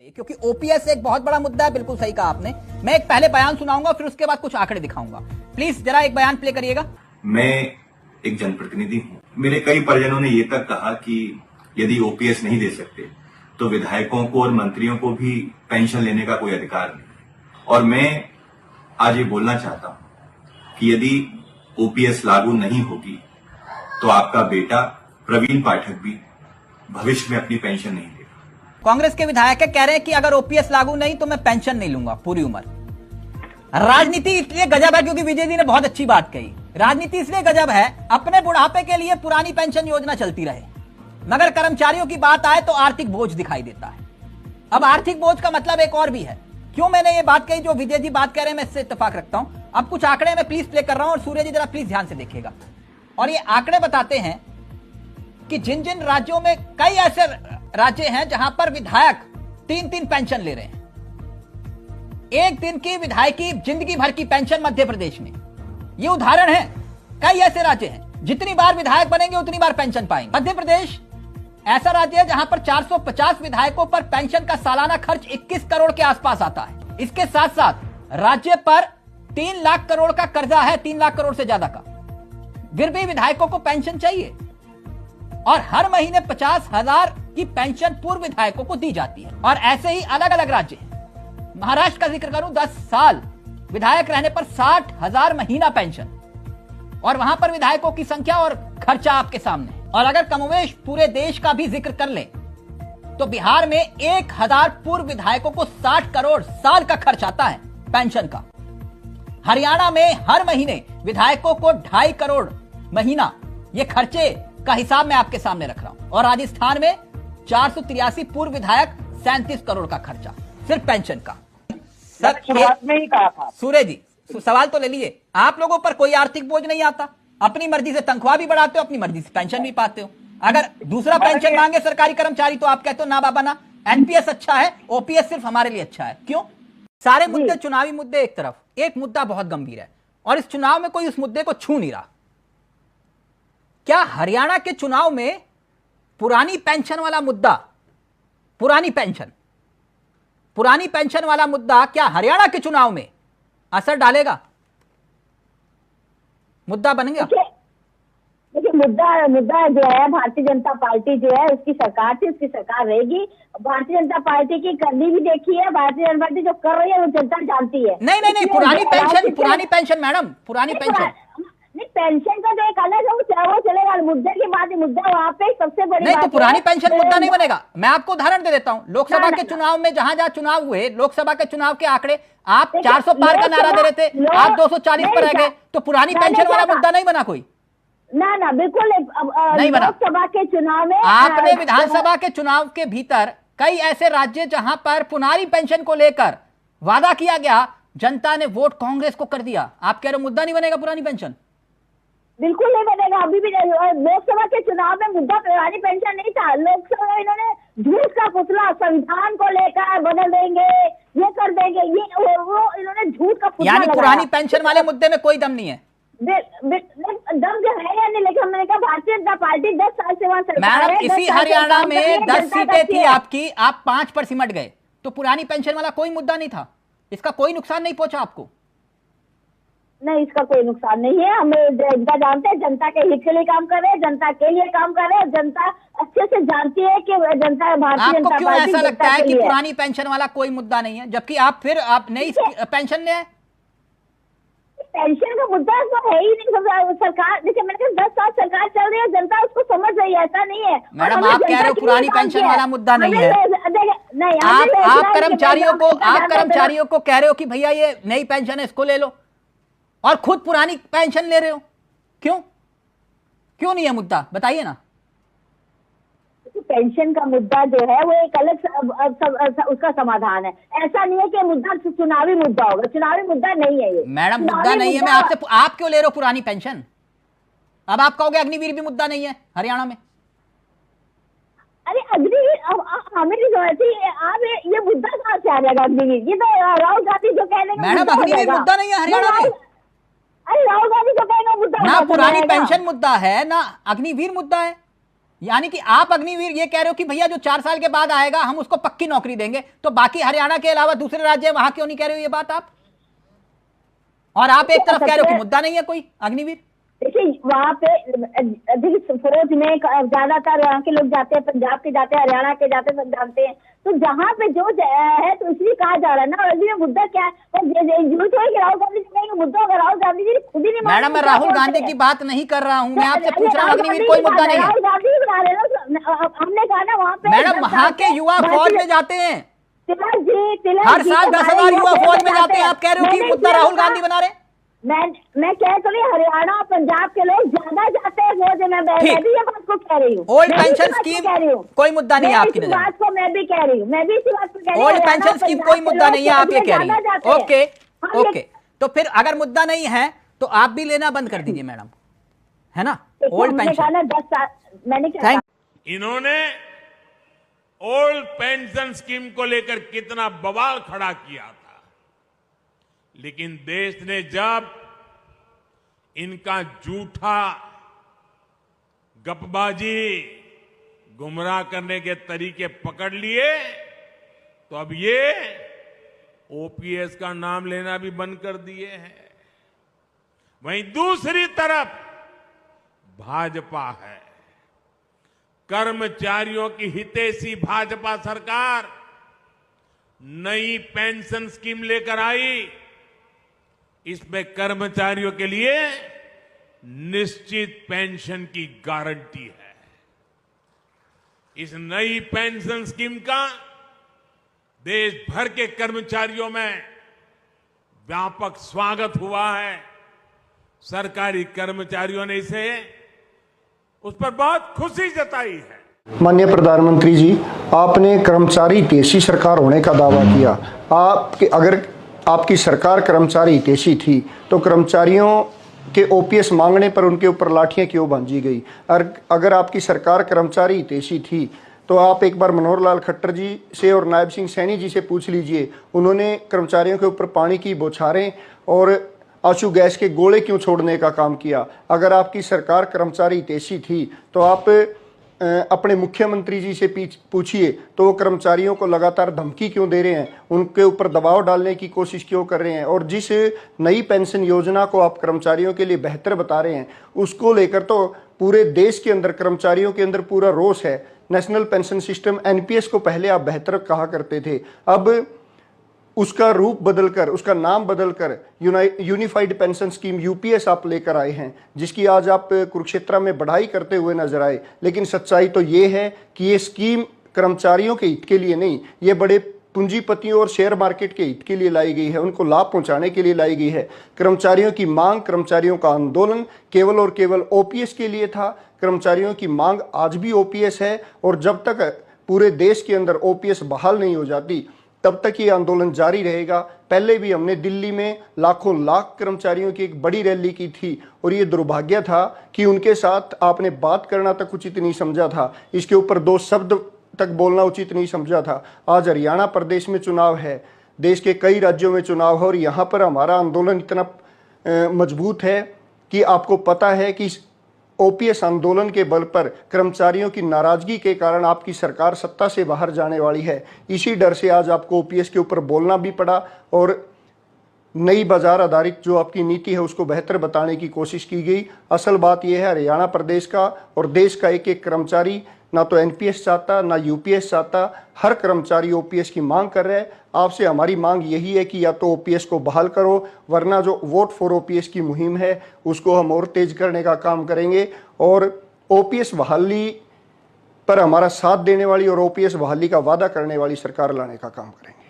क्योंकि ओपीएस एक बहुत बड़ा मुद्दा है। बिल्कुल सही कहा आपने। मैं एक पहले बयान सुनाऊंगा फिर उसके बाद कुछ आंकड़े दिखाऊंगा। प्लीज जरा एक बयान प्ले करिएगा। मैं एक जनप्रतिनिधि हूं। मेरे कई परिजनों ने ये तक कहा कि यदि ओपीएस नहीं दे सकते तो विधायकों को और मंत्रियों को भी पेंशन लेने का कोई अधिकार नहीं। और मैं आज ये बोलना चाहता हूं कि यदि ओपीएस लागू नहीं होगी तो आपका बेटा प्रवीण पाठक भी भविष्य में अपनी पेंशन नहीं लेगा। कांग्रेस के विधायक कह रहे हैं कि अगर ओपीएस लागू नहीं तो मैं पेंशन नहीं लूंगा पूरी उम्र। राजनीति इसलिए गजब है क्योंकि विजय जी ने बहुत अच्छी बात कही। राजनीति इसलिए गजब है, अपने बुढ़ापे के लिए पुरानी पेंशन योजना चलती रहे, मगर कर्मचारियों की बात आए तो आर्थिक बोझ दिखाई देता है। अब आर्थिक बोझ का मतलब एक और भी है। क्यों मैंने ये बात कही, जो विजय जी बात कह रहे हैं मैं इससे इत्तेफाक रखता हूं। अब कुछ आंकड़े मैं प्लीज प्ले कर रहा हूं और सूर्य जी जरा प्लीज ध्यान से देखिएगा। और ये आंकड़े बताते हैं कि जिन जिन राज्यों में, कई ऐसे राज्य हैं जहां पर विधायक 3-3 पेंशन ले रहे हैं। एक दिन की विधायकी जिंदगी भर की पेंशन मध्य प्रदेश में। ये उदाहरण है, कई ऐसे राज्य हैं जितनी बार विधायक बनेंगे उतनी बार पेंशन पाएंगे। मध्य प्रदेश ऐसा राज्य है जहां पर 450 विधायकों पर पेंशन का सालाना खर्च 21 करोड़ के आसपास आता है। इसके साथ साथ राज्य पर 3 लाख करोड़ का कर्जा है, 3 लाख करोड़ से ज्यादा का। फिर भी विधायकों को पेंशन चाहिए और हर महीने 50,000 की पेंशन पूर्व विधायकों को दी जाती है। और ऐसे ही अलग अलग राज्य हैं। महाराष्ट्र का जिक्र करूं, 10 साल विधायक रहने पर 60,000 महीना पेंशन, और वहां पर विधायकों की संख्या और खर्चा आपके सामने। और अगर कमोवेश पूरे देश का भी जिक्र कर ले तो बिहार में 1,000 पूर्व विधायकों को 60 करोड़ साल का खर्च आता है पेंशन का। हरियाणा में हर महीने विधायकों को 2.5 करोड़ महीना, ये खर्चे का हिसाब मैं आपके सामने रख रहा हूं। और राजस्थान में 483 पूर्व विधायक, 37 करोड़ का खर्चा सिर्फ पेंशन का। सर शुरुआत में ही कहा था सूर्य जी, सवाल तो ले लीजिए। आप लोगों पर कोई आर्थिक बोझ नहीं आता, अपनी मर्जी से तनख्वाह भी बढ़ाते हो, अपनी मर्जी से पेंशन भी पाते हो। अगर दूसरा पेंशन मांगे सरकारी कर्मचारी तो आप कहते हो ना बाबा ना, एनपीएस अच्छा है, ओपीएस सिर्फ हमारे लिए अच्छा है। क्यों? सारे मुद्दे, चुनावी मुद्दे एक तरफ, एक मुद्दा बहुत गंभीर है और इस चुनाव में कोई उस मुद्दे को छू नहीं रहा। क्या हरियाणा के चुनाव में पुरानी पेंशन वाला मुद्दा, पुरानी पेंशन वाला मुद्दा क्या हरियाणा के चुनाव में असर डालेगा? मुद्दा बनेगा? देखिए मुद्दा जो है, भारतीय जनता पार्टी जो है उसकी सरकार थी, उसकी सरकार रहेगी। भारतीय जनता पार्टी की करनी भी देखी है, भारतीय जनता पार्टी जो कर रही है वो जनता जानती है। नहीं, पुरानी पेंशन मैडम, पुरानी पेंशन पेंशन का जो एक अलग है वो चलेगा। मुद्दे की बात है, मुद्दा वहाँ पे सबसे बड़ी नहीं, बात तो पुरानी पेंशन मुद्दा नहीं बनेगा। मैं आपको उदाहरण दे देता हूँ। लोकसभा के चुनाव में जहां चुनाव हुए, लोकसभा के चुनाव के आंकड़े, आप 400 पार का नारा दे रहे थे, आप 240 पर रह गए, तो पुरानी पेंशन वाला मुद्दा नहीं बना कोई? ना बिल्कुल नहीं बना। लोकसभा के चुनाव में आपने विधानसभा के चुनाव के भीतर कई ऐसे राज्य जहां पर पुरानी पेंशन को लेकर वादा किया गया, जनता ने वोट कांग्रेस को कर दिया। आप कह रहे हो मुद्दा नहीं बनेगा पुरानी पेंशन? बिल्कुल नहीं बनेगा। अभी भी लोकसभा के चुनाव में मुद्दा पुरानी पेंशन नहीं था। लोकसभा में इन्होंने झूठ का पुतला संविधान को लेकर बदल देंगे, ये कर देंगे, ये वो इन्होंने झूठ का पुतला। यानी पुरानी पेंशन वाले मुद्दे में कोई दम नहीं है? दम जो है या नहीं, लेकिन मैंने कहा भारतीय जनता पार्टी 10 साल से वहां सरकार है। मैडम इसी हरियाणा में 10 सीटें थी आपकी, आप 5 पर सिमट गए, तो पुरानी पेंशन वाला कोई मुद्दा नहीं था? इसका कोई नुकसान नहीं पहुंचा आपको? नहीं, इसका कोई नुकसान नहीं है। हम जनता जानते हैं, जनता के हित के लिए काम कर रहे हैं, जनता के लिए काम कर रहे हैं। जनता अच्छे से जानती है कि जनता भारतीय जनता पार्टी। क्यों ऐसा लगता है कि पुरानी पेंशन वाला कोई मुद्दा नहीं है, जबकि आप नई पेंशन ले आए? पेंशन का मुद्दा तो है ही नहीं। सरकार, देखिए मैंने कहा 10 साल सरकार चल रही है, जनता उसको समझ रही है, ऐसा नहीं है। मैडम आप कह रहे हो पुरानी पेंशन वाला मुद्दा नहीं है। आप कर्मचारियों को कह रहे हो कि भैया ये नई पेंशन है, इसको ले लो, और खुद पुरानी पेंशन ले रहे हो। क्यों नहीं है मुद्दा, बताइए ना। पेंशन का मुद्दा जो है वो एक अलग उसका समाधान है। ऐसा नहीं है कि मुद्दा चुनावी मुद्दा होगा, चुनावी मुद्दा नहीं है ये। मैडम मुद्दा नहीं है, मैं आपसे, आप क्यों ले रहे हो पुरानी पेंशन? अब आप कहोगे अग्निवीर भी मुद्दा नहीं है हरियाणा में। अरे अग्निवीर हमें आप ये मुद्दा कहाँ से आ जाएगा? अग्निवीर ये तो राहुल गांधी जो कह रहे हैं। मैडम अग्निवीर मुद्दा नहीं है हरियाणा में। अरे राहुल गांधी जो कहेगा मुद्दा ना पुरानी पेंशन मुद्दा है, ना अग्निवीर मुद्दा है। यानी कि आप अग्निवीर ये कह रहे हो कि भैया जो 4 साल के बाद आएगा हम उसको पक्की नौकरी देंगे, तो बाकी हरियाणा के अलावा दूसरे राज्य वहां क्यों नहीं कह रहे हो ये बात आप? और आप एक तरफ कह रहे हो कि मुद्दा नहीं है कोई अग्निवीर। देखिए वहाँ पे अधिक फौज में ज्यादातर वहाँ के लोग जाते हैं, पंजाब के जाते हैं, हरियाणा के जाते हैं, सब जानते हैं। तो जहाँ पे जो है तो इसलिए कहा जा रहा है ना। और मुद्दा क्या है, झूठ है कि राहुल गांधी जी कहेंगे मुद्दा, अगर राहुल गांधी जी खुद ही नहीं। मैडम मैं राहुल गांधी की बात नहीं कर रहा हूँ, मैं आपसे पूछ रहा हूँ अग्निवीर कोई मुद्दा नहीं है। राहुल गांधी बना रहे ना, हमने कहा ना वहाँ पे। मैडम वहाँ के युवा फौज में जाते हैं, तिलक जी हर साल 10,000 युवा फौज में जाते हैं, आप कह रहे हो कि मुद्दा राहुल गांधी बना रहे। मैं कह तो नहीं, हरियाणा और पंजाब के लोग ज्यादा जाते हैं फौज में। मैं भी ये बात को कह रही हूँ। ओल्ड पेंशन स्कीम कोई मुद्दा नहीं है आपकी नजर। बात को मैं भी कह रही हूँ, मैं भी इसी बात को कह रही हूँ। ओल्ड पेंशन स्कीम कोई मुद्दा नहीं है आप ये कह रही हैं। ओके ओके, तो फिर अगर मुद्दा नहीं है तो आप भी लेना बंद कर दीजिए मैडम, है ना। ओल्ड पेंशन 10 साल मैंने क्या, इन्होंने ओल्ड पेंशन स्कीम को लेकर कितना बवाल खड़ा किया था, लेकिन देश ने जब इनका झूठा गपबाजी गुमराह करने के तरीके पकड़ लिए तो अब ये ओपीएस का नाम लेना भी बंद कर दिए हैं। वहीं दूसरी तरफ भाजपा है, कर्मचारियों की हितैषी भाजपा सरकार नई पेंशन स्कीम लेकर आई। इसमें कर्मचारियों के लिए निश्चित पेंशन की गारंटी है। इस नई पेंशन स्कीम का देश भर के कर्मचारियों में व्यापक स्वागत हुआ है। सरकारी कर्मचारियों ने इसे उस पर बहुत खुशी जताई है। माननीय प्रधानमंत्री जी, आपने कर्मचारी हितैषी सरकार होने का दावा किया। अगर आपकी सरकार कर्मचारी हितैषी थी तो कर्मचारियों के ओपीएस मांगने पर उनके ऊपर लाठियां क्यों भांजी गई? और अगर आपकी सरकार कर्मचारी हितैषी थी तो आप एक बार मनोहर लाल खट्टर जी से और नायब सिंह सैनी जी से पूछ लीजिए, उन्होंने कर्मचारियों के ऊपर पानी की बौछारें और आंसू गैस के गोले क्यों छोड़ने का काम किया? अगर आपकी सरकार कर्मचारी हितैषी थी तो आप अपने मुख्यमंत्री जी से पूछिए तो वो कर्मचारियों को लगातार धमकी क्यों दे रहे हैं, उनके ऊपर दबाव डालने की कोशिश क्यों कर रहे हैं? और जिस नई पेंशन योजना को आप कर्मचारियों के लिए बेहतर बता रहे हैं उसको लेकर तो पूरे देश के अंदर कर्मचारियों के अंदर पूरा रोष है। नेशनल पेंशन सिस्टम एनपीएस को पहले आप बेहतर कहा करते थे, अब उसका रूप बदलकर, उसका नाम बदलकर यूनिफाइड पेंशन स्कीम यूपीएस आप लेकर आए हैं, जिसकी आज आप कुरुक्षेत्र में बढ़ाई करते हुए नजर आए। लेकिन सच्चाई तो ये है कि ये स्कीम कर्मचारियों के हित के लिए नहीं, ये बड़े पूंजीपतियों और शेयर मार्केट के हित के लिए लाई गई है, उनको लाभ पहुंचाने के लिए लाई गई है। कर्मचारियों की मांग, कर्मचारियों का आंदोलन केवल और केवल ओपीएस के लिए था। कर्मचारियों की मांग आज भी ओपीएस है और जब तक पूरे देश के अंदर ओपीएस बहाल नहीं हो जाती तब तक ये आंदोलन जारी रहेगा। पहले भी हमने दिल्ली में लाखों लाख कर्मचारियों की एक बड़ी रैली की थी और ये दुर्भाग्य था कि उनके साथ आपने बात करना तक उचित नहीं समझा था, इसके ऊपर 2 शब्द तक बोलना उचित नहीं समझा था। आज हरियाणा प्रदेश में चुनाव है, देश के कई राज्यों में चुनाव है और यहाँ पर हमारा आंदोलन इतना मजबूत है कि आपको पता है कि ओपीएस आंदोलन के बल पर कर्मचारियों की नाराजगी के कारण आपकी सरकार सत्ता से बाहर जाने वाली है। इसी डर से आज आपको ओपीएस के ऊपर बोलना भी पड़ा और नई बाजार आधारित जो आपकी नीति है उसको बेहतर बताने की कोशिश की गई। असल बात यह है हरियाणा प्रदेश का और देश का एक एक कर्मचारी ना तो एनपीएस चाहता ना यूपीएस चाहता, हर कर्मचारी ओपीएस की मांग कर रहा है। आपसे हमारी मांग यही है कि या तो ओपीएस को बहाल करो, वरना जो वोट फॉर ओपीएस की मुहिम है उसको हम और तेज करने का काम करेंगे और ओपीएस बहाली पर हमारा साथ देने वाली और ओपीएस बहाली का वादा करने वाली सरकार लाने का काम करेंगे।